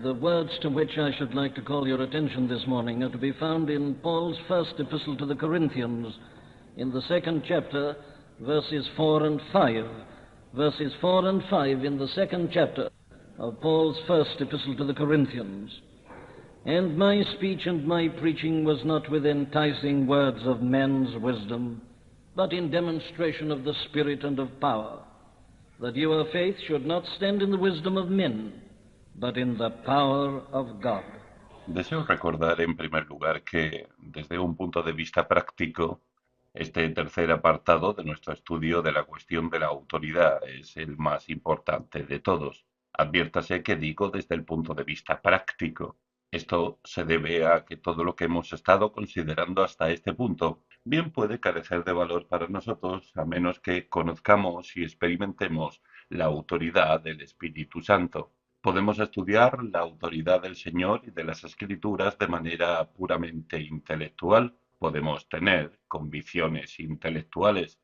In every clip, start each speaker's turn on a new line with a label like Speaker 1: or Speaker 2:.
Speaker 1: The words to which I should like to call your attention this morning are to be found in Paul's first epistle to the Corinthians, in the second chapter, verses 4 and 5. Verses 4 and 5 in the second chapter of Paul's first epistle to the Corinthians. And my speech and my preaching was not with enticing words of men's wisdom, but in demonstration of the Spirit and of power, that your faith should not stand in the wisdom of men, but in the power of God.
Speaker 2: Deseo recordar en primer lugar que, desde un punto de vista práctico, este tercer apartado de nuestro estudio de la cuestión de la autoridad es el más importante de todos. Adviértase que digo desde el punto de vista práctico. Esto se debe a que todo lo que hemos estado considerando hasta este punto bien puede carecer de valor para nosotros a menos que conozcamos y experimentemos la autoridad del Espíritu Santo. Podemos estudiar la autoridad del Señor y de las Escrituras de manera puramente intelectual. Podemos tener convicciones intelectuales,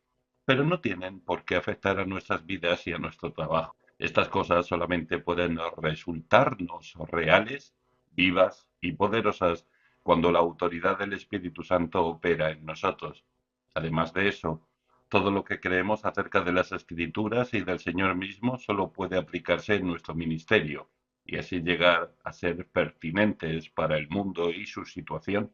Speaker 2: pero no tienen por qué afectar a nuestras vidas y a nuestro trabajo. Estas cosas solamente pueden resultarnos reales, vivas y poderosas cuando la autoridad del Espíritu Santo opera en nosotros. Además de eso, todo lo que creemos acerca de las Escrituras y del Señor mismo solo puede aplicarse en nuestro ministerio y así llegar a ser pertinentes para el mundo y su situación.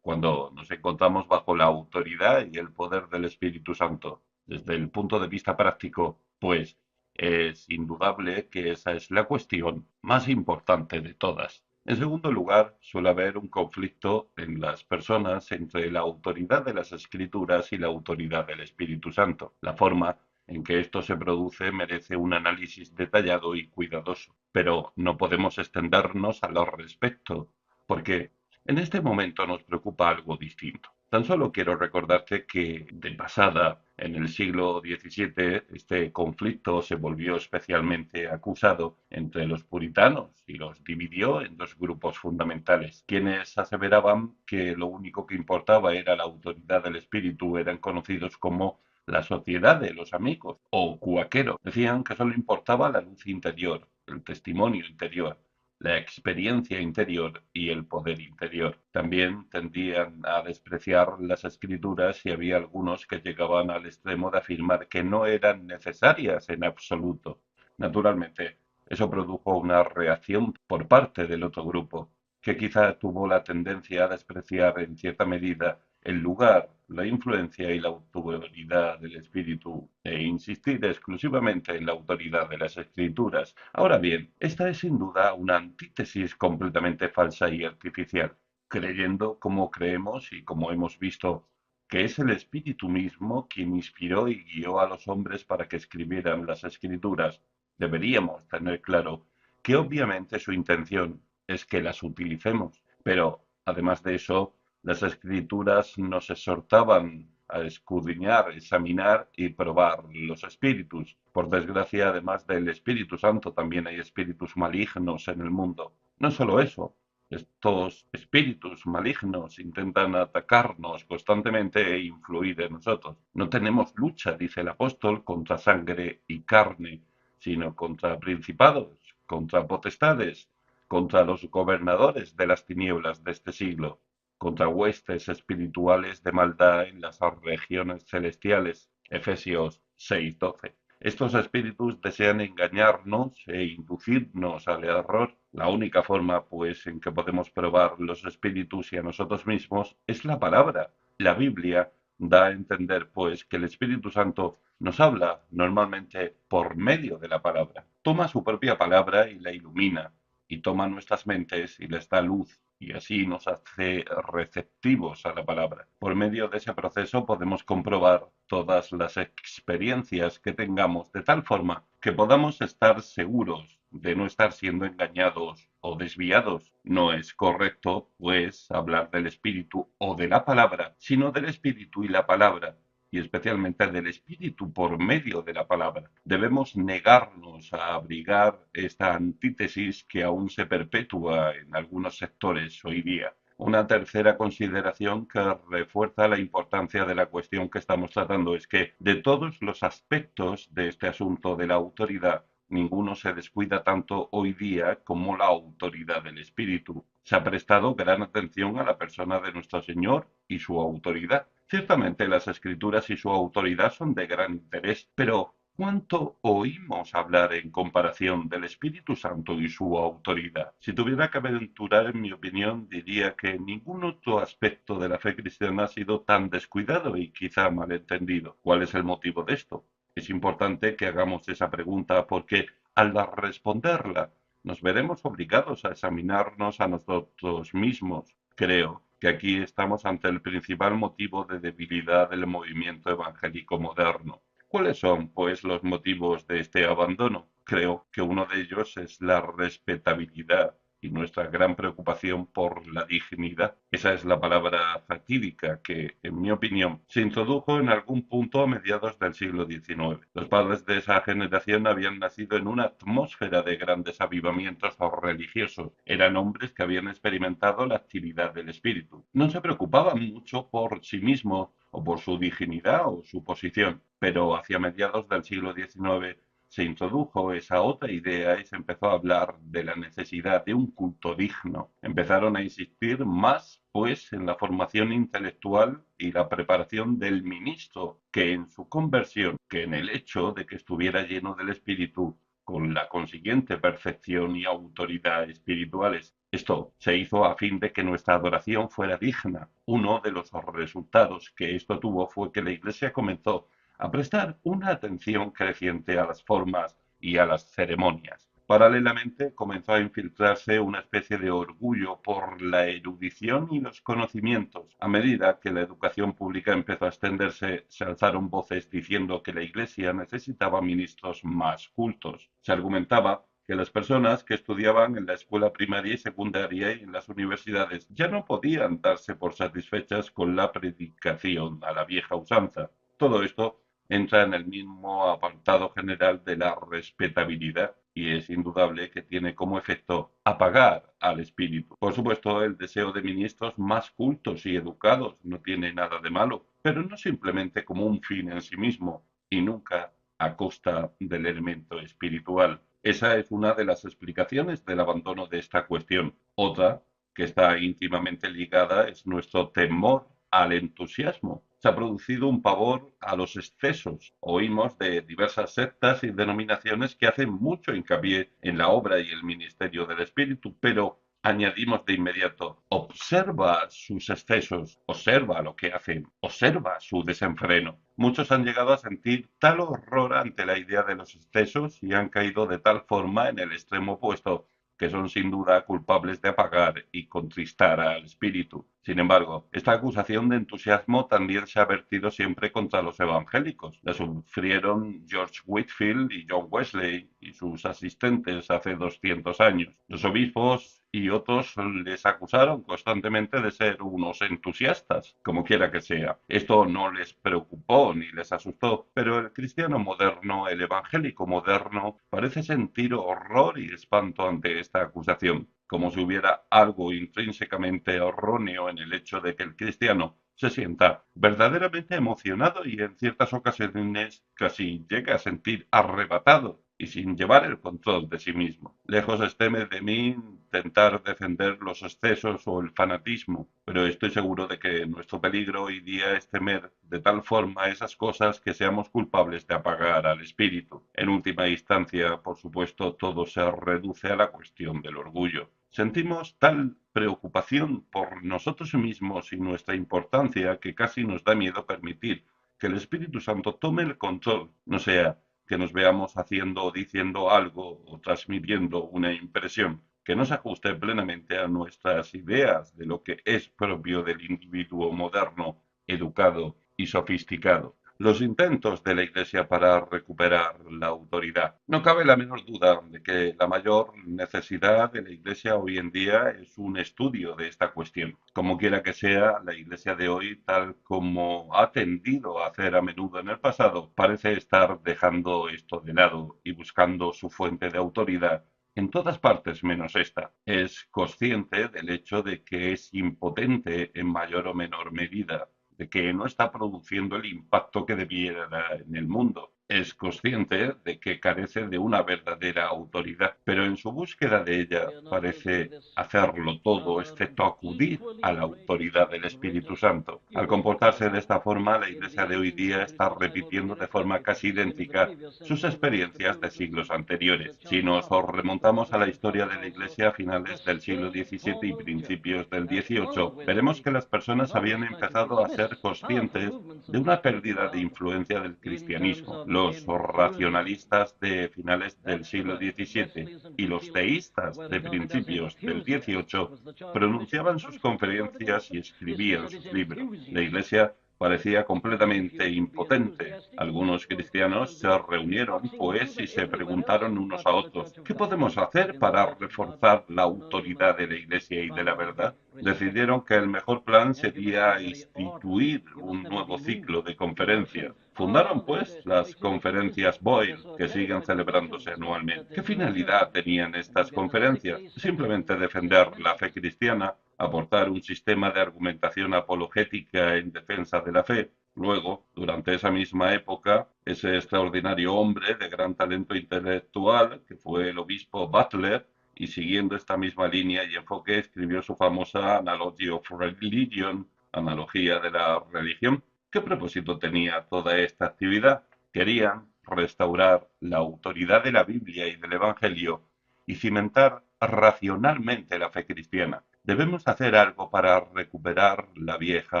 Speaker 2: Cuando nos encontramos bajo la autoridad y el poder del Espíritu Santo, desde el punto de vista práctico, pues es indudable que esa es la cuestión más importante de todas. En segundo lugar, suele haber un conflicto en las personas entre la autoridad de las Escrituras y la autoridad del Espíritu Santo. La forma en que esto se produce merece un análisis detallado y cuidadoso, pero no podemos extendernos al respecto, porque en este momento nos preocupa algo distinto. Tan solo quiero recordarte que, de pasada, en el siglo XVII, este conflicto se volvió especialmente acusado entre los puritanos y los dividió en dos grupos fundamentales. Quienes aseveraban que lo único que importaba era la autoridad del espíritu eran conocidos como la sociedad de los amigos o cuáqueros. Decían que solo importaba la luz interior, el testimonio interior, la experiencia interior y el poder interior. También tendían a despreciar las escrituras y había algunos que llegaban al extremo de afirmar que no eran necesarias en absoluto. Naturalmente, eso produjo una reacción por parte del otro grupo, que quizá tuvo la tendencia a despreciar en cierta medida el lugar, la influencia y la autoridad del espíritu e insistir exclusivamente en la autoridad de las escrituras. Ahora bien, esta es sin duda una antítesis completamente falsa y artificial, creyendo como creemos y como hemos visto que es el espíritu mismo quien inspiró y guió a los hombres para que escribieran las escrituras. Deberíamos tener claro que obviamente su intención es que las utilicemos, pero además de eso, las escrituras nos exhortaban a escudriñar, examinar y probar los espíritus. Por desgracia, además del Espíritu Santo, también hay espíritus malignos en el mundo. No solo eso, estos espíritus malignos intentan atacarnos constantemente e influir en nosotros. No tenemos lucha, dice el apóstol, contra sangre y carne, sino contra principados, contra potestades, contra los gobernadores de las tinieblas de este siglo, contra huestes espirituales de maldad en las regiones celestiales. Efesios 6:12. Estos espíritus desean engañarnos e inducirnos al error. La única forma, pues, en que podemos probar los espíritus y a nosotros mismos es la palabra. La Biblia da a entender, pues, que el Espíritu Santo nos habla normalmente por medio de la palabra. Toma su propia palabra y la ilumina, y toma nuestras mentes y les da luz, y así nos hace receptivos a la palabra. Por medio de ese proceso podemos comprobar todas las experiencias que tengamos de tal forma que podamos estar seguros de no estar siendo engañados o desviados. No es correcto, pues, hablar del espíritu o de la palabra, sino del espíritu y la palabra, y especialmente del espíritu por medio de la palabra. Debemos negarnos a abrigar esta antítesis que aún se perpetúa en algunos sectores hoy día. Una tercera consideración que refuerza la importancia de la cuestión que estamos tratando es que de todos los aspectos de este asunto de la autoridad, Ninguno se descuida tanto hoy día como la autoridad del Espíritu. Se ha prestado gran atención a la persona de nuestro Señor y su autoridad. Ciertamente las Escrituras y su autoridad son de gran interés, pero ¿cuánto oímos hablar en comparación del Espíritu Santo y su autoridad? Si tuviera que aventurar, en mi opinión, diría que ningún otro aspecto de la fe cristiana ha sido tan descuidado y quizá malentendido. ¿Cuál es el motivo de esto? Es importante que hagamos esa pregunta porque al responderla nos veremos obligados a examinarnos a nosotros mismos. Creo que aquí estamos ante el principal motivo de debilidad del movimiento evangélico moderno. ¿Cuáles son, pues, los motivos de este abandono? Creo que uno de ellos es la respetabilidad y nuestra gran preocupación por la dignidad. Esa es la palabra fatídica que, en mi opinión, se introdujo en algún punto a mediados del siglo XIX. Los padres de esa generación habían nacido en una atmósfera de grandes avivamientos religiosos. Eran hombres que habían experimentado la actividad del espíritu. No se preocupaban mucho por sí mismos o por su dignidad o su posición, pero hacia mediados del siglo XIX se introdujo esa otra idea y se empezó a hablar de la necesidad de un culto digno. Empezaron a insistir más, pues, en la formación intelectual y la preparación del ministro que en su conversión, que en el hecho de que estuviera lleno del Espíritu con la consiguiente perfección y autoridad espirituales. Esto se hizo a fin de que nuestra adoración fuera digna. Uno de los resultados que esto tuvo fue que la Iglesia comenzó a prestar una atención creciente a las formas y a las ceremonias. Paralelamente comenzó a infiltrarse una especie de orgullo por la erudición y los conocimientos. A medida que la educación pública empezó a extenderse, se alzaron voces diciendo que la Iglesia necesitaba ministros más cultos. Se argumentaba que las personas que estudiaban en la escuela primaria y secundaria y en las universidades ya no podían darse por satisfechas con la predicación a la vieja usanza. Todo esto entra en el mismo apartado general de la respetabilidad y es indudable que tiene como efecto apagar al espíritu. Por supuesto, el deseo de ministros más cultos y educados no tiene nada de malo, pero no simplemente como un fin en sí mismo y nunca a costa del elemento espiritual. Esa es una de las explicaciones del abandono de esta cuestión. Otra, que está íntimamente ligada, es nuestro temor al entusiasmo. Se ha producido un pavor a los excesos. Oímos de diversas sectas y denominaciones que hacen mucho hincapié en la obra y el ministerio del Espíritu, pero añadimos de inmediato, observa sus excesos, observa lo que hacen, observa su desenfreno. Muchos han llegado a sentir tal horror ante la idea de los excesos y han caído de tal forma en el extremo opuesto que son sin duda culpables de apagar y contristar al espíritu. Sin embargo, esta acusación de entusiasmo también se ha vertido siempre contra los evangélicos. La sufrieron George Whitefield y John Wesley y sus asistentes hace 200 años. Los obispos y otros les acusaron constantemente de ser unos entusiastas, como quiera que sea. Esto no les preocupó ni les asustó, pero el cristiano moderno, el evangélico moderno, parece sentir horror y espanto ante esta acusación, como si hubiera algo intrínsecamente erróneo en el hecho de que el cristiano se sienta verdaderamente emocionado y en ciertas ocasiones casi llega a sentir arrebatado y sin llevar el control de sí mismo. Lejos estéme de mí intentar defender los excesos o el fanatismo, pero estoy seguro de que nuestro peligro hoy día es temer de tal forma esas cosas que seamos culpables de apagar al espíritu. En última instancia, por supuesto, todo se reduce a la cuestión del orgullo. Sentimos tal preocupación por nosotros mismos y nuestra importancia que casi nos da miedo permitir que el Espíritu Santo tome el control, no sea que nos veamos haciendo o diciendo algo o transmitiendo una impresión que no se ajuste plenamente a nuestras ideas de lo que es propio del individuo moderno, educado y sofisticado. Los intentos de la Iglesia para recuperar la autoridad. No cabe la menor duda de que la mayor necesidad de la Iglesia hoy en día es un estudio de esta cuestión. Como quiera que sea, la Iglesia de hoy, tal como ha tendido a hacer a menudo en el pasado, parece estar dejando esto de lado y buscando su fuente de autoridad en todas partes menos esta. Es consciente del hecho de que es impotente en mayor o menor medida, de que no está produciendo el impacto que debiera en el mundo. Es consciente de que carece de una verdadera autoridad, pero en su búsqueda de ella parece hacerlo todo excepto acudir a la autoridad del Espíritu Santo. Al comportarse de esta forma, la Iglesia de hoy día está repitiendo de forma casi idéntica sus experiencias de siglos anteriores. Si nos remontamos a la historia de la Iglesia a finales del siglo XVII y principios del XVIII, veremos que las personas habían empezado a ser conscientes de una pérdida de influencia del cristianismo. Los racionalistas de finales del siglo XVII y los teístas de principios del XVIII pronunciaban sus conferencias y escribían sus libros. La Iglesia parecía completamente impotente. Algunos cristianos se reunieron, pues, y se preguntaron unos a otros, ¿qué podemos hacer para reforzar la autoridad de la Iglesia y de la verdad? Decidieron que el mejor plan sería instituir un nuevo ciclo de conferencias. Fundaron, pues, las conferencias Boyle, que siguen celebrándose anualmente. ¿Qué finalidad tenían estas conferencias? Simplemente defender la fe cristiana, aportar un sistema de argumentación apologética en defensa de la fe. Luego, durante esa misma época, ese extraordinario hombre de gran talento intelectual, que fue el obispo Butler, y siguiendo esta misma línea y enfoque, escribió su famosa Analogy of Religion, analogía de la religión. ¿Qué propósito tenía toda esta actividad? Querían restaurar la autoridad de la Biblia y del Evangelio y cimentar racionalmente la fe cristiana. Debemos hacer algo para recuperar la vieja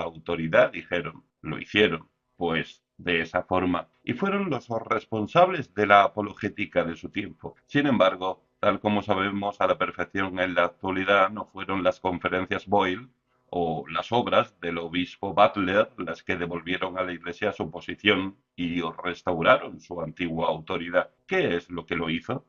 Speaker 2: autoridad, dijeron. Lo hicieron, pues, de esa forma, y fueron los responsables de la apologética de su tiempo. Sin embargo, tal como sabemos a la perfección en la actualidad, no fueron las conferencias Boyle o las obras del obispo Butler las que devolvieron a la Iglesia su posición y restauraron su antigua autoridad. ¿Qué es lo que lo hizo?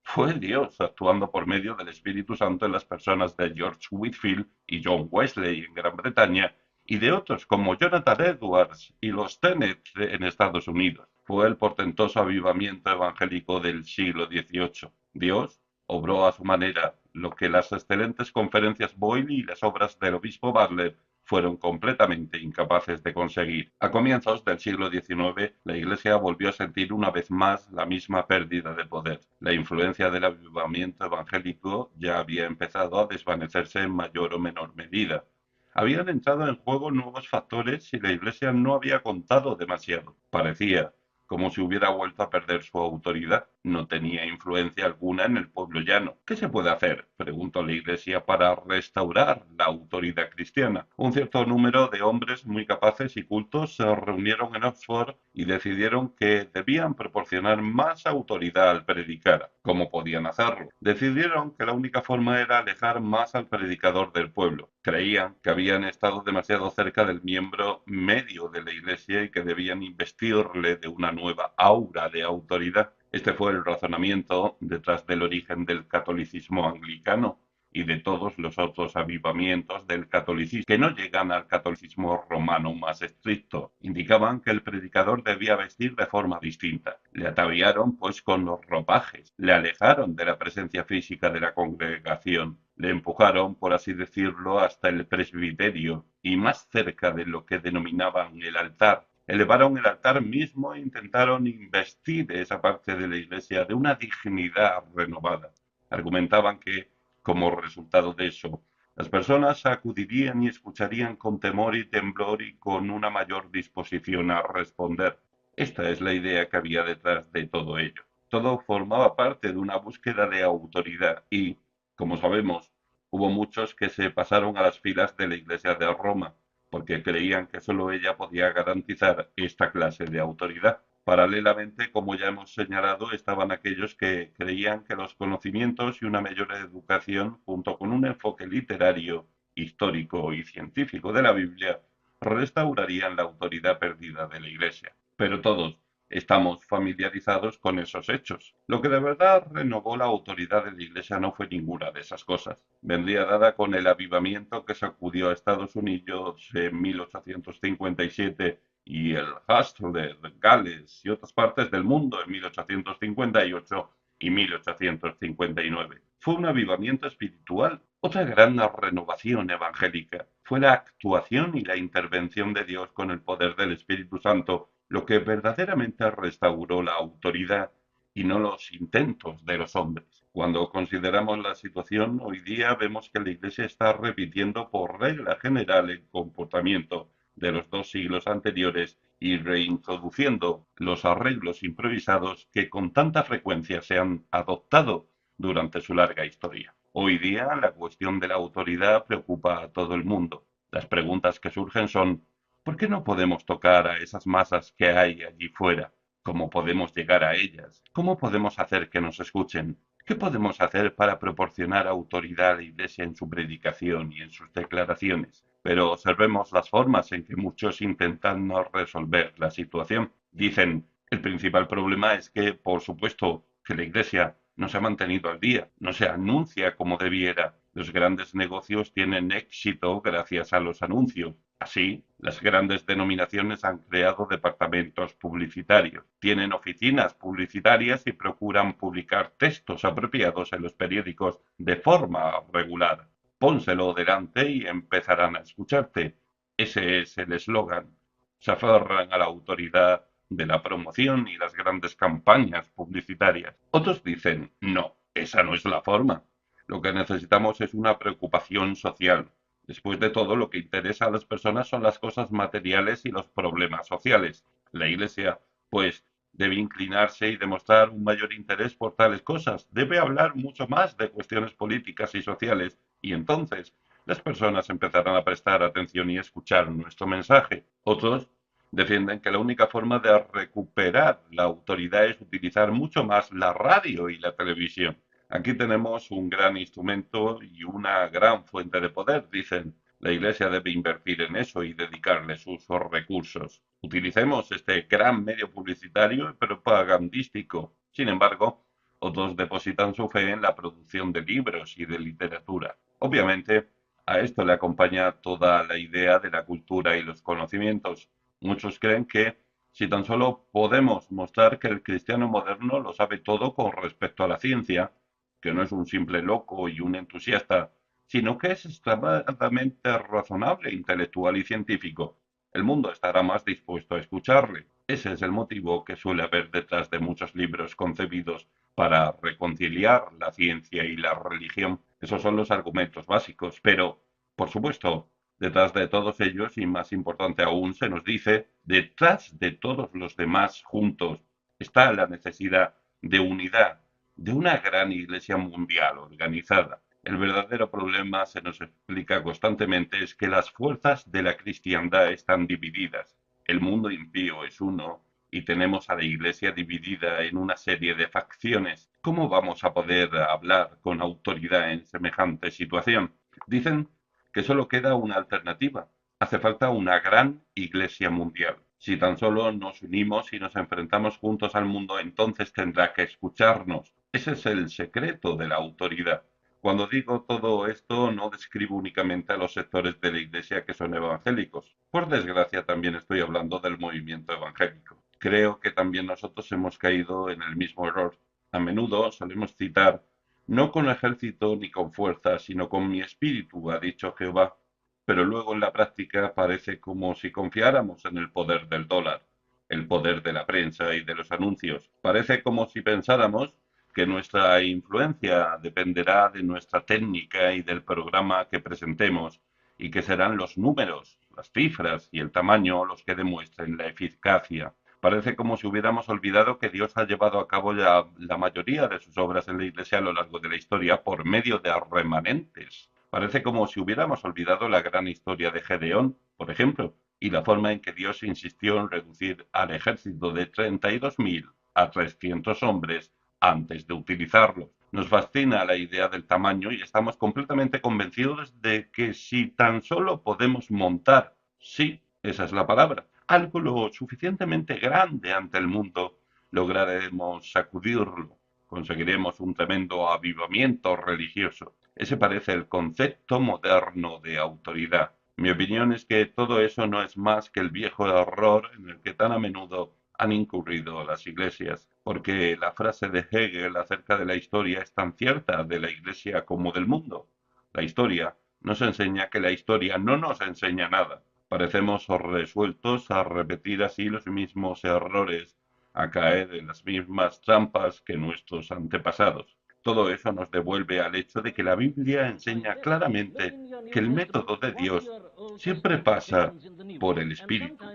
Speaker 2: Fue Dios actuando por medio del Espíritu Santo en las personas de George Whitefield y John Wesley en Gran Bretaña y de otros como Jonathan Edwards y los Tennent en Estados Unidos. Fue el portentoso avivamiento evangélico del siglo XVIII. Dios obró a su manera lo que las excelentes conferencias Boyle y las obras del obispo Butler fueron completamente incapaces de conseguir. A comienzos del siglo XIX, la Iglesia volvió a sentir una vez más la misma pérdida de poder. La influencia del avivamiento evangélico ya había empezado a desvanecerse en mayor o menor medida. Habían entrado en juego nuevos factores y la Iglesia no había contado demasiado. Parecía como si hubiera vuelto a perder su autoridad. No tenía influencia alguna en el pueblo llano. ¿Qué se puede hacer? Preguntó la Iglesia para restaurar la autoridad cristiana. Un cierto número de hombres muy capaces y cultos se reunieron en Oxford y decidieron que debían proporcionar más autoridad al predicar. ¿Cómo podían hacerlo? Decidieron que la única forma era alejar más al predicador del pueblo. Creían que habían estado demasiado cerca del miembro medio de la Iglesia y que debían investirle de una nueva aura de autoridad. Este fue el razonamiento detrás del origen del catolicismo anglicano y de todos los otros avivamientos del catolicismo, que no llegan al catolicismo romano más estricto. Indicaban que el predicador debía vestir de forma distinta. Le ataviaron, pues, con los ropajes, le alejaron de la presencia física de la congregación, le empujaron, por así decirlo, hasta el presbiterio y más cerca de lo que denominaban el altar. Elevaron el altar mismo e intentaron investir esa parte de la iglesia de una dignidad renovada. Argumentaban que, como resultado de eso, las personas acudirían y escucharían con temor y temblor y con una mayor disposición a responder. Esta es la idea que había detrás de todo ello. Todo formaba parte de una búsqueda de autoridad y, como sabemos, hubo muchos que se pasaron a las filas de la Iglesia de Roma, porque creían que sólo ella podía garantizar esta clase de autoridad. Paralelamente, como ya hemos señalado, estaban aquellos que creían que los conocimientos y una mayor educación, junto con un enfoque literario, histórico y científico de la Biblia, restaurarían la autoridad perdida de la Iglesia. Pero todos estamos familiarizados con esos hechos. Lo que de verdad renovó la autoridad de la Iglesia no fue ninguna de esas cosas. Vendría dada con el avivamiento que sacudió a Estados Unidos en 1857 y el Hustler, Gales y otras partes del mundo en 1858 y 1859. Fue un avivamiento espiritual. Otra gran renovación evangélica fue la actuación y la intervención de Dios con el poder del Espíritu Santo lo que verdaderamente restauró la autoridad y no los intentos de los hombres. Cuando consideramos la situación hoy día, vemos que la Iglesia está repitiendo por regla general el comportamiento de los 2 siglos anteriores y reintroduciendo los arreglos improvisados que con tanta frecuencia se han adoptado durante su larga historia. Hoy día la cuestión de la autoridad preocupa a todo el mundo. Las preguntas que surgen son: ¿por qué no podemos tocar a esas masas que hay allí fuera? ¿Cómo podemos llegar a ellas? ¿Cómo podemos hacer que nos escuchen? ¿Qué podemos hacer para proporcionar autoridad a la Iglesia en su predicación y en sus declaraciones? Pero observemos las formas en que muchos intentan no resolver la situación. Dicen: el principal problema es que, por supuesto, que la Iglesia no se ha mantenido al día, no se anuncia como debiera. Los grandes negocios tienen éxito gracias a los anuncios. Así, las grandes denominaciones han creado departamentos publicitarios, tienen oficinas publicitarias y procuran publicar textos apropiados en los periódicos de forma regular. Pónselo delante y empezarán a escucharte. Ese es el eslogan. Se aferran a la autoridad de la promoción y las grandes campañas publicitarias. Otros dicen: no, esa no es la forma. Lo que necesitamos es una preocupación social. Después de todo, lo que interesa a las personas son las cosas materiales y los problemas sociales. La Iglesia, pues, debe inclinarse y demostrar un mayor interés por tales cosas. Debe hablar mucho más de cuestiones políticas y sociales, y entonces las personas empezarán a prestar atención y escuchar nuestro mensaje. Otros defienden que la única forma de recuperar la autoridad es utilizar mucho más la radio y la televisión. Aquí tenemos un gran instrumento y una gran fuente de poder, dicen. La Iglesia debe invertir en eso y dedicarle sus recursos. Utilicemos este gran medio publicitario y propagandístico. Sin embargo, otros depositan su fe en la producción de libros y de literatura. Obviamente, a esto le acompaña toda la idea de la cultura y los conocimientos. Muchos creen que si tan solo podemos mostrar que el cristiano moderno lo sabe todo con respecto a la ciencia, que no es un simple loco y un entusiasta, sino que es extremadamente razonable, intelectual y científico, el mundo estará más dispuesto a escucharle. Ese es el motivo que suele haber detrás de muchos libros concebidos para reconciliar la ciencia y la religión. Esos son los argumentos básicos, pero, por supuesto, detrás de todos ellos, y más importante aún, se nos dice: detrás de todos los demás juntos está la necesidad de unidad, de una gran iglesia mundial organizada. El verdadero problema, se nos explica constantemente, es que las fuerzas de la cristiandad están divididas. El mundo impío es uno y tenemos a la iglesia dividida en una serie de facciones. ¿Cómo vamos a poder hablar con autoridad en semejante situación? Dicen que solo queda una alternativa. Hace falta una gran iglesia mundial. Si tan solo nos unimos y nos enfrentamos juntos al mundo, entonces tendrá que escucharnos. Ese es el secreto de la autoridad. Cuando digo todo esto, no describo únicamente a los sectores de la Iglesia que son evangélicos. Por desgracia, también estoy hablando del movimiento evangélico. Creo que también nosotros hemos caído en el mismo error. A menudo solemos citar: no con ejército ni con fuerza, sino con mi espíritu, ha dicho Jehová. Pero luego en la práctica parece como si confiáramos en el poder del dólar, el poder de la prensa y de los anuncios. Parece como si pensáramos que nuestra influencia dependerá de nuestra técnica y del programa que presentemos, y que serán los números, las cifras y el tamaño los que demuestren la eficacia. Parece como si hubiéramos olvidado que Dios ha llevado a cabo ya la mayoría de sus obras en la Iglesia a lo largo de la historia por medio de remanentes. Parece como si hubiéramos olvidado la gran historia de Gedeón, por ejemplo, y la forma en que Dios insistió en reducir al ejército de 32.000 a 300 hombres antes de utilizarlo. Nos fascina la idea del tamaño y estamos completamente convencidos de que si tan solo podemos montar, sí, esa es la palabra, algo lo suficientemente grande ante el mundo, lograremos sacudirlo, conseguiremos un tremendo avivamiento religioso. Ese parece el concepto moderno de autoridad. Mi opinión es que todo eso no es más que el viejo error en el que tan a menudo han incurrido las iglesias, porque la frase de Hegel acerca de la historia es tan cierta de la iglesia como del mundo. La historia nos enseña que la historia no nos enseña nada. Parecemos resueltos a repetir así los mismos errores, a caer en las mismas trampas que nuestros antepasados. Todo eso nos devuelve al hecho de que la Biblia enseña claramente que el método de Dios siempre pasa por el Espíritu,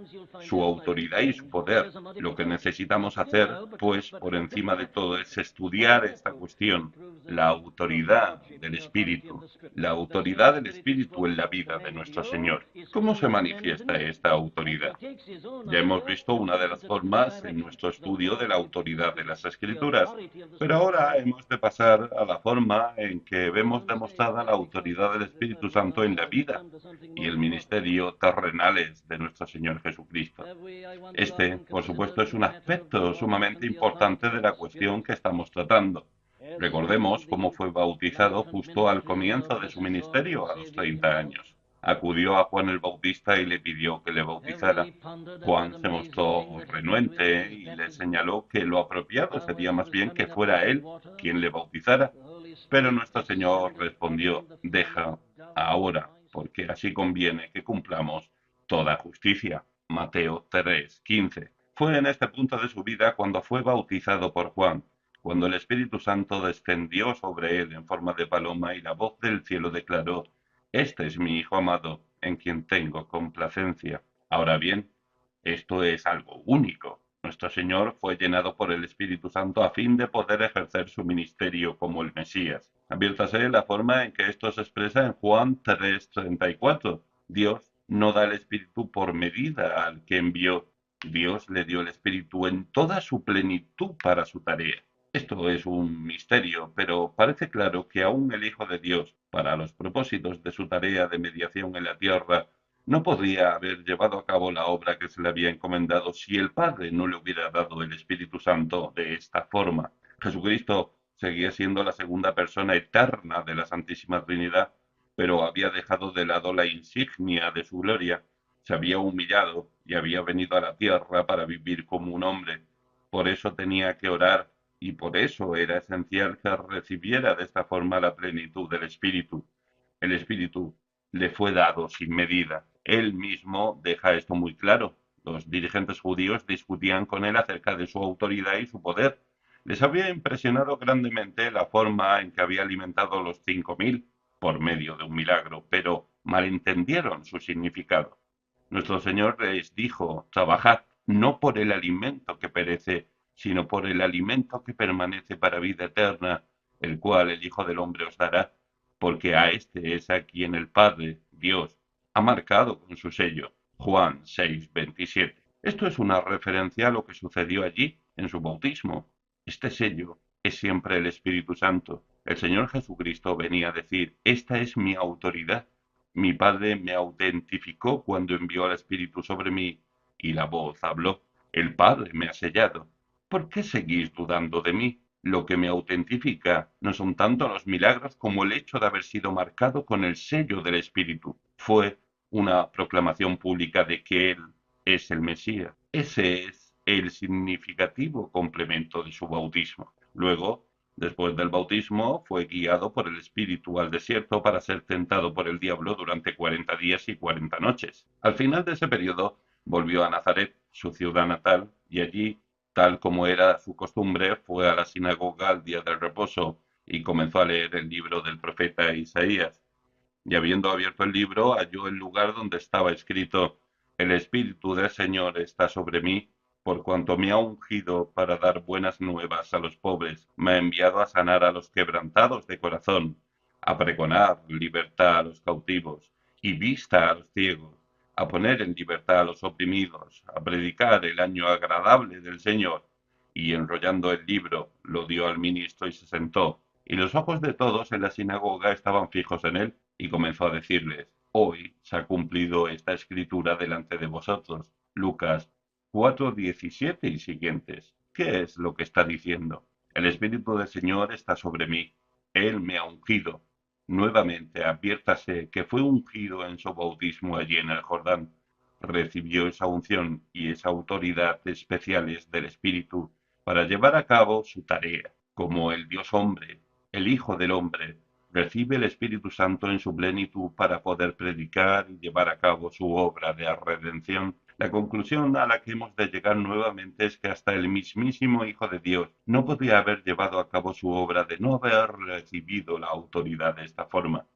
Speaker 2: su autoridad y su poder. Lo que necesitamos hacer, pues, por encima de todo, es estudiar esta cuestión, la la autoridad del Espíritu en la vida de nuestro Señor. ¿Cómo se manifiesta esta autoridad? Ya hemos visto una de las formas en nuestro estudio de la autoridad de las Escrituras, pero ahora hemos de pasar a la forma en que vemos demostrada la autoridad del Espíritu Santo en la vida y el ministerio terrenales de nuestro Señor Jesucristo. Este, por supuesto, es un aspecto sumamente importante de la cuestión que estamos tratando. Recordemos cómo fue bautizado justo al comienzo de su ministerio, a los 30 años. Acudió a Juan el Bautista y le pidió que le bautizara. Juan se mostró renuente y le señaló que lo apropiado sería más bien que fuera él quien le bautizara. Pero nuestro Señor respondió, deja ahora, porque así conviene que cumplamos toda justicia. Mateo 3:15. Fue en este punto de su vida cuando fue bautizado por Juan, cuando el Espíritu Santo descendió sobre él en forma de paloma y la voz del cielo declaró, este es mi Hijo amado, en quien tengo complacencia. Ahora bien, esto es algo único. Nuestro Señor fue llenado por el Espíritu Santo a fin de poder ejercer su ministerio como el Mesías. Adviértase la forma en que esto se expresa en Juan 3:34. Dios no da el Espíritu por medida al que envió. Dios le dio el Espíritu en toda su plenitud para su tarea. Esto es un misterio, pero parece claro que aún el Hijo de Dios, para los propósitos de su tarea de mediación en la tierra, no podría haber llevado a cabo la obra que se le había encomendado si el Padre no le hubiera dado el Espíritu Santo de esta forma. Jesucristo seguía siendo la segunda persona eterna de la Santísima Trinidad, pero había dejado de lado la insignia de su gloria, se había humillado y había venido a la tierra para vivir como un hombre. Por eso tenía que orar y por eso era esencial que recibiera de esta forma la plenitud del Espíritu. El Espíritu le fue dado sin medida. Él mismo deja esto muy claro. Los dirigentes judíos discutían con él acerca de su autoridad y su poder. Les había impresionado grandemente la forma en que había alimentado a los 5.000 por medio de un milagro, pero malentendieron su significado. Nuestro Señor les dijo, trabajad no por el alimento que perece, sino por el alimento que permanece para vida eterna, el cual el Hijo del Hombre os dará, porque a este es a quien el Padre, Dios, ha marcado con su sello. Juan 6:27. Esto es una referencia a lo que sucedió allí en su bautismo. Este sello es siempre el Espíritu Santo. El Señor Jesucristo venía a decir, esta es mi autoridad. Mi Padre me autentificó cuando envió al Espíritu sobre mí, y la voz habló. El Padre me ha sellado. ¿Por qué seguís dudando de mí? Lo que me autentifica no son tanto los milagros como el hecho de haber sido marcado con el sello del Espíritu. Fue una proclamación pública de que Él es el Mesías. Ese es el significativo complemento de su bautismo. Luego, después del bautismo, fue guiado por el Espíritu al desierto para ser tentado por el diablo durante 40 días y 40 noches. Al final de ese periodo, volvió a Nazaret, su ciudad natal, y allí, tal como era su costumbre, fue a la sinagoga al día del reposo y comenzó a leer el libro del profeta Isaías. Y habiendo abierto el libro, halló el lugar donde estaba escrito, el Espíritu del Señor está sobre mí, por cuanto me ha ungido para dar buenas nuevas a los pobres, me ha enviado a sanar a los quebrantados de corazón, a pregonar libertad a los cautivos y vista a los ciegos, a poner en libertad a los oprimidos, a predicar el año agradable del Señor. Y enrollando el libro, lo dio al ministro y se sentó. Y los ojos de todos en la sinagoga estaban fijos en él, y comenzó a decirles, hoy se ha cumplido esta escritura delante de vosotros. Lucas 4:17 y siguientes. ¿Qué es lo que está diciendo? El Espíritu del Señor está sobre mí. Él me ha ungido. Nuevamente adviértase que fue ungido en su bautismo allí en el Jordán. Recibió esa unción y esa autoridad especiales del Espíritu para llevar a cabo su tarea como el Dios hombre, el Hijo del Hombre, recibe el Espíritu Santo en su plenitud para poder predicar y llevar a cabo su obra de redención. La conclusión a la que hemos de llegar nuevamente es que hasta el mismísimo Hijo de Dios no podría haber llevado a cabo su obra de no haber recibido la autoridad de esta forma.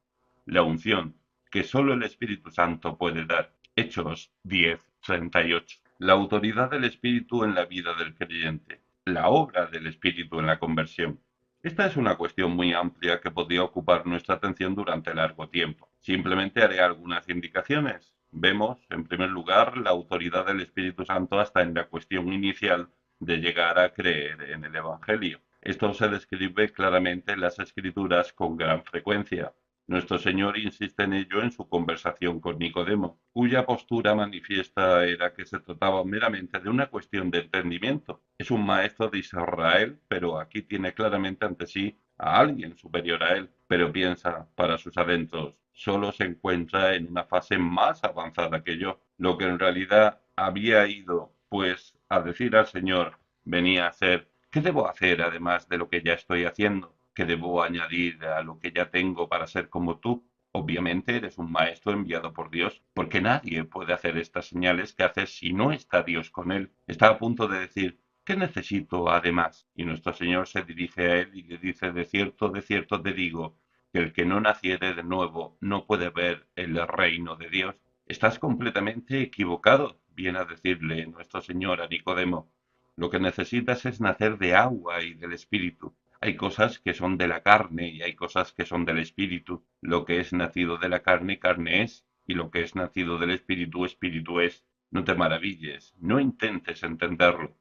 Speaker 2: La unción que sólo el Espíritu Santo puede dar. Hechos 10:38. La autoridad del Espíritu en la vida del creyente. La obra del Espíritu en la conversión. Esta es una cuestión muy amplia que podría ocupar nuestra atención durante largo tiempo. Simplemente haré algunas indicaciones. Vemos, en primer lugar, la autoridad del Espíritu Santo hasta en la cuestión inicial de llegar a creer en el Evangelio. Esto se describe claramente en las Escrituras con gran frecuencia. Nuestro Señor insiste en ello en su conversación con Nicodemo, cuya postura manifiesta era que se trataba meramente de una cuestión de entendimiento. Es un maestro de Israel, pero aquí tiene claramente ante sí a alguien superior a él, pero piensa para sus adentros, solo se encuentra en una fase más avanzada que yo, lo que en realidad había ido, pues, a decir al Señor, venía a ser, ¿qué debo hacer además de lo que ya estoy haciendo? ¿Qué debo añadir a lo que ya tengo para ser como tú? Obviamente eres un maestro enviado por Dios, porque nadie puede hacer estas señales que haces si no está Dios con él. Está a punto de decir, ¿qué necesito además? Y nuestro Señor se dirige a él y le dice, de cierto te digo, que el que no naciere de nuevo no puede ver el reino de Dios. Estás completamente equivocado, viene a decirle nuestro Señor a Nicodemo. Lo que necesitas es nacer de agua y del Espíritu. Hay cosas que son de la carne y hay cosas que son del espíritu. Lo que es nacido de la carne, carne es, y lo que es nacido del espíritu, espíritu es. No te maravilles, no intentes entenderlo.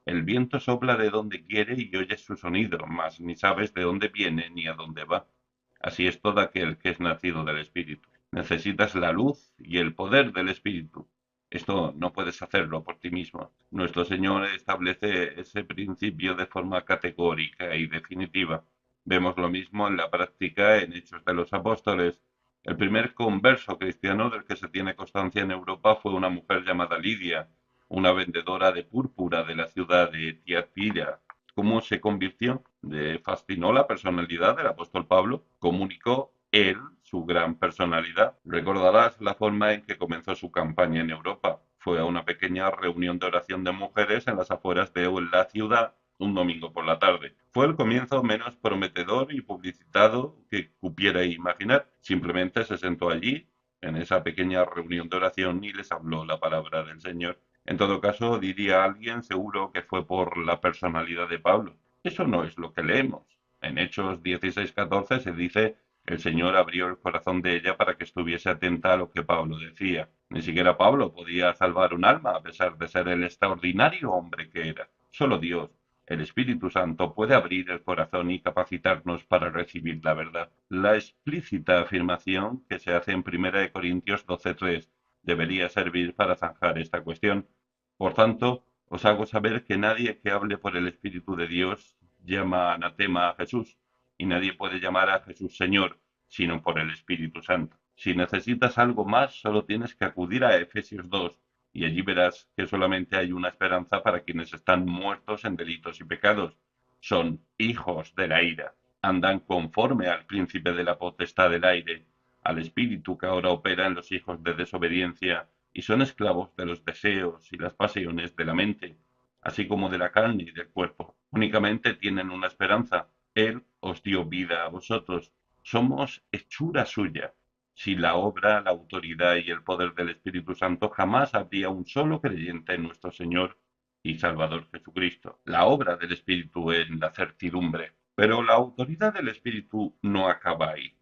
Speaker 2: El viento sopla de donde quiere y oyes su sonido, mas ni sabes de dónde viene ni a dónde va. Así es todo aquel que es nacido del espíritu. Necesitas la luz y el poder del espíritu. Esto no puedes hacerlo por ti mismo. Nuestro Señor establece ese principio de forma categórica y definitiva. Vemos lo mismo en la práctica en Hechos de los Apóstoles. El primer converso cristiano del que se tiene constancia en Europa fue una mujer llamada Lidia, una vendedora de púrpura de la ciudad de Tiatira. ¿Cómo se convirtió? Le fascinó la personalidad del apóstol Pablo, comunicó él su gran personalidad. Recordarás la forma en que comenzó su campaña en Europa. Fue a una pequeña reunión de oración de mujeres en las afueras de la ciudad un domingo por la tarde. Fue el comienzo menos prometedor y publicitado que cupiera imaginar. Simplemente se sentó allí, en esa pequeña reunión de oración, y les habló la palabra del Señor. En todo caso, diría alguien seguro que fue por la personalidad de Pablo. Eso no es lo que leemos. En Hechos 16:14 se dice el Señor abrió el corazón de ella para que estuviese atenta a lo que Pablo decía. Ni siquiera Pablo podía salvar un alma a pesar de ser el extraordinario hombre que era. Solo Dios, el Espíritu Santo, puede abrir el corazón y capacitarnos para recibir la verdad. La explícita afirmación que se hace en 1 Corintios 12:3 debería servir para zanjar esta cuestión. Por tanto, os hago saber que nadie que hable por el Espíritu de Dios llama anatema a Jesús, y nadie puede llamar a Jesús Señor, sino por el Espíritu Santo. Si necesitas algo más, solo tienes que acudir a Efesios 2, y allí verás que solamente hay una esperanza para quienes están muertos en delitos y pecados. Son hijos de la ira. Andan conforme al príncipe de la potestad del aire, al espíritu que ahora opera en los hijos de desobediencia, y son esclavos de los deseos y las pasiones de la mente, así como de la carne y del cuerpo. Únicamente tienen una esperanza. Él os dio vida a vosotros. Somos hechura suya. Sin la obra, la autoridad y el poder del Espíritu Santo, jamás habría un solo creyente en nuestro Señor y Salvador Jesucristo. La obra del Espíritu en la certidumbre. Pero la autoridad del Espíritu no acaba ahí.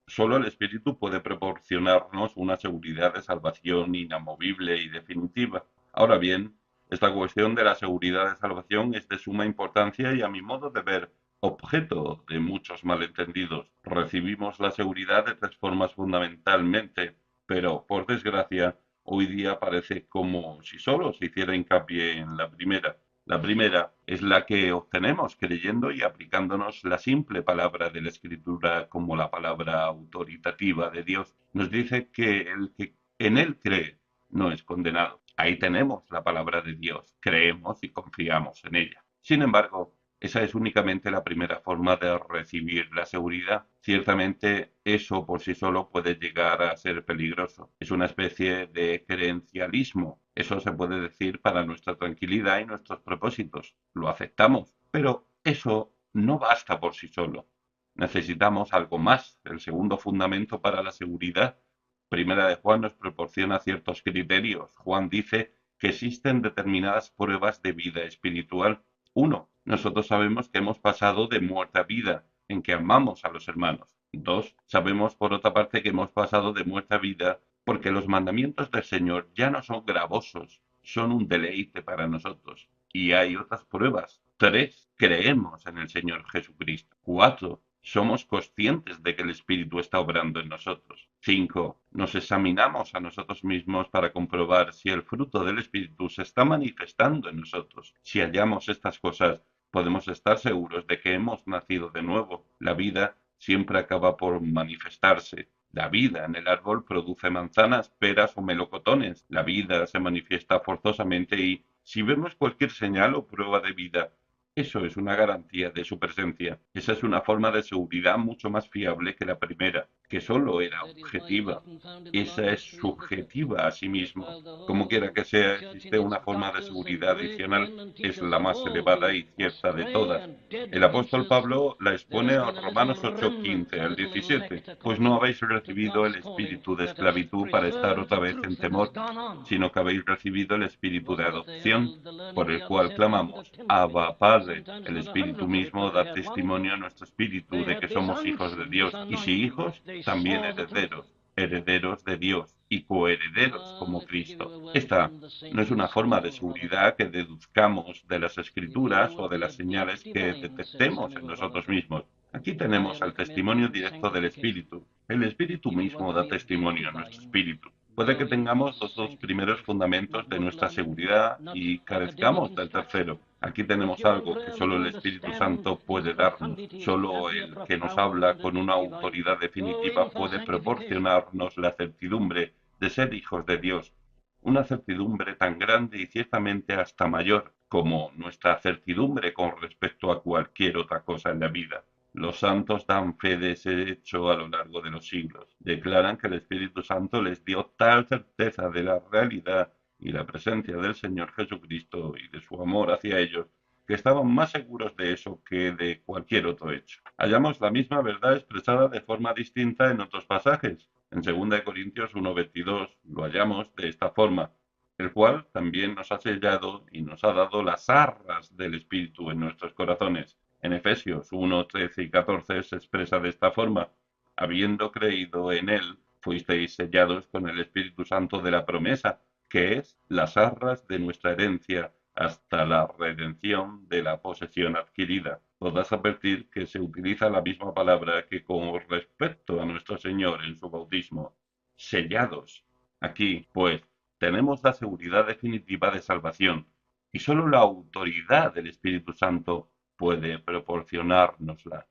Speaker 2: Solo el Espíritu puede proporcionarnos una seguridad de salvación inamovible y definitiva. Ahora bien, esta cuestión de la seguridad de salvación es de suma importancia y, a mi modo de ver, objeto de muchos malentendidos. Recibimos la seguridad de tres formas fundamentalmente, pero, por desgracia, hoy día parece como si solo se hiciera hincapié en la primera. La primera es la que obtenemos creyendo y aplicándonos la simple palabra de la Escritura como la palabra autoritativa de Dios. Nos dice que el que en Él cree no es condenado. Ahí tenemos la palabra de Dios. Creemos y confiamos en ella. Sin embargo, Esa es únicamente la primera forma de recibir la seguridad. Ciertamente eso por sí solo puede llegar a ser peligroso. Es una especie de creencialismo. Eso se puede decir para nuestra tranquilidad y nuestros propósitos. Lo aceptamos. Pero eso no basta por sí solo. Necesitamos algo más. El segundo fundamento para la seguridad. Primera de Juan nos proporciona ciertos criterios. Juan dice que existen determinadas pruebas de vida espiritual. Uno, nosotros sabemos que hemos pasado de muerte a vida, en que amamos a los hermanos. Dos, sabemos por otra parte que hemos pasado de muerte a vida porque los mandamientos del Señor ya no son gravosos, son un deleite para nosotros. Y hay otras pruebas. Tres, creemos en el Señor Jesucristo. Cuatro, somos conscientes de que el Espíritu está obrando en nosotros. Cinco, nos examinamos a nosotros mismos para comprobar si el fruto del Espíritu se está manifestando en nosotros. Si hallamos estas cosas, podemos estar seguros de que hemos nacido de nuevo. La vida siempre acaba por manifestarse. La vida en el árbol produce manzanas, peras o melocotones. La vida se manifiesta forzosamente y, si vemos cualquier señal o prueba de vida, eso es una garantía de su presencia. Esa es una forma de seguridad mucho más fiable que la primera, que solo era objetiva. Esa es subjetiva a sí misma. Como quiera que sea, existe una forma de seguridad adicional. Es la más elevada y cierta de todas. El apóstol Pablo la expone en Romanos 8:15 al 17. Pues no habéis recibido el espíritu de esclavitud para estar otra vez en temor, sino que habéis recibido el espíritu de adopción, por el cual clamamos, Abba, Padre. El Espíritu mismo da testimonio a nuestro espíritu de que somos hijos de Dios, y si hijos, también herederos, herederos de Dios y coherederos como Cristo. Esta no es una forma de seguridad que deduzcamos de las Escrituras o de las señales que detectemos en nosotros mismos. Aquí tenemos el testimonio directo del Espíritu. El Espíritu mismo da testimonio a nuestro espíritu. Puede que tengamos los dos primeros fundamentos de nuestra seguridad y carezcamos del tercero. Aquí tenemos algo que solo el Espíritu Santo puede darnos. Solo el que nos habla con una autoridad definitiva puede proporcionarnos la certidumbre de ser hijos de Dios. Una certidumbre tan grande y ciertamente hasta mayor como nuestra certidumbre con respecto a cualquier otra cosa en la vida. Los santos dan fe de ese hecho a lo largo de los siglos. Declaran que el Espíritu Santo les dio tal certeza de la realidad y la presencia del Señor Jesucristo y de su amor hacia ellos, que estaban más seguros de eso que de cualquier otro hecho. Hallamos la misma verdad expresada de forma distinta en otros pasajes. En 2 Corintios 1:22 lo hallamos de esta forma, el cual también nos ha sellado y nos ha dado las arras del Espíritu en nuestros corazones. En Efesios 1:13 y 14 se expresa de esta forma, habiendo creído en él, fuisteis sellados con el Espíritu Santo de la promesa, que es las arras de nuestra herencia hasta la redención de la posesión adquirida. Podrás advertir que se utiliza la misma palabra que con respecto a nuestro Señor en su bautismo, sellados. Aquí, pues, tenemos la seguridad definitiva de salvación, y solo la autoridad del Espíritu Santo puede proporcionárnosla.